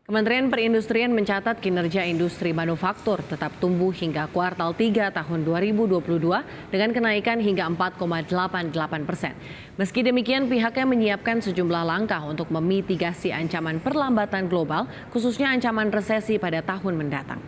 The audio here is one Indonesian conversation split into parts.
Kementerian Perindustrian mencatat kinerja industri manufaktur tetap tumbuh hingga kuartal 3 tahun 2022 dengan kenaikan hingga 4,88%. Meski demikian, pihaknya menyiapkan sejumlah langkah untuk memitigasi ancaman perlambatan global, khususnya ancaman resesi pada tahun mendatang.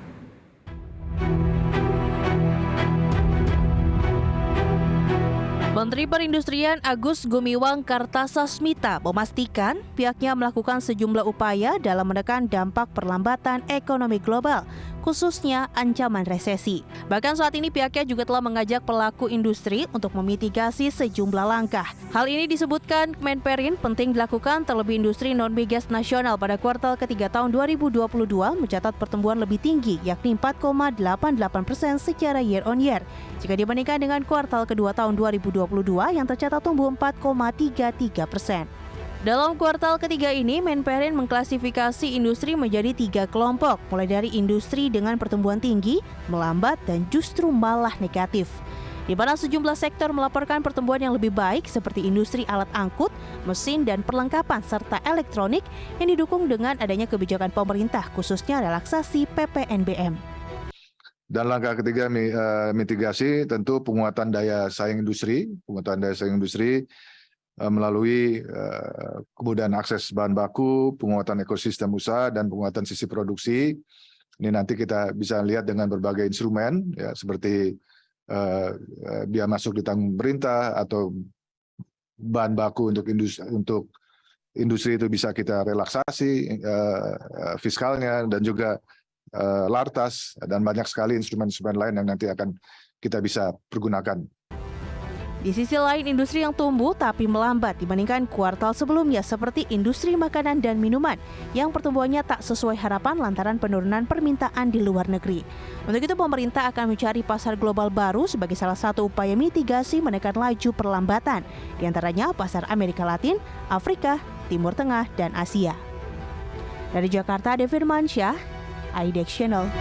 Menteri Perindustrian Agus Gumiwang Kartasasmita memastikan pihaknya melakukan sejumlah upaya dalam menekan dampak perlambatan ekonomi global, khususnya ancaman resesi. Bahkan saat ini pihaknya juga telah mengajak pelaku industri untuk memitigasi sejumlah langkah. Hal ini disebutkan Menperin penting dilakukan terlebih industri non-migas nasional pada kuartal ketiga tahun 2022 mencatat pertumbuhan lebih tinggi yakni 4,88% secara year on year jika dibandingkan dengan kuartal kedua tahun 2022 yang tercatat tumbuh 4,33%. Dalam kuartal ketiga ini, Menperin mengklasifikasi industri menjadi 3 kelompok, mulai dari industri dengan pertumbuhan tinggi, melambat, dan justru malah negatif. Di mana sejumlah sektor melaporkan pertumbuhan yang lebih baik seperti industri alat angkut, mesin, dan perlengkapan, serta elektronik yang didukung dengan adanya kebijakan pemerintah, khususnya relaksasi PPNBM. Dan langkah ketiga mitigasi tentu penguatan daya saing industri, melalui kemudahan akses bahan baku, penguatan ekosistem usaha, dan penguatan sisi produksi. Ini nanti kita bisa lihat dengan berbagai instrumen, ya, seperti biaya masuk ditanggung pemerintah atau bahan baku untuk industri itu bisa kita relaksasi fiskalnya, dan juga lartas, dan banyak sekali instrumen-instrumen lain yang nanti akan kita bisa pergunakan. Di sisi lain, industri yang tumbuh tapi melambat dibandingkan kuartal sebelumnya seperti industri makanan dan minuman yang pertumbuhannya tak sesuai harapan lantaran penurunan permintaan di luar negeri. Untuk itu, pemerintah akan mencari pasar global baru sebagai salah satu upaya mitigasi menekan laju perlambatan, di antaranya pasar Amerika Latin, Afrika, Timur Tengah, dan Asia. Dari Jakarta, Devin Mansyah, IDX Channel.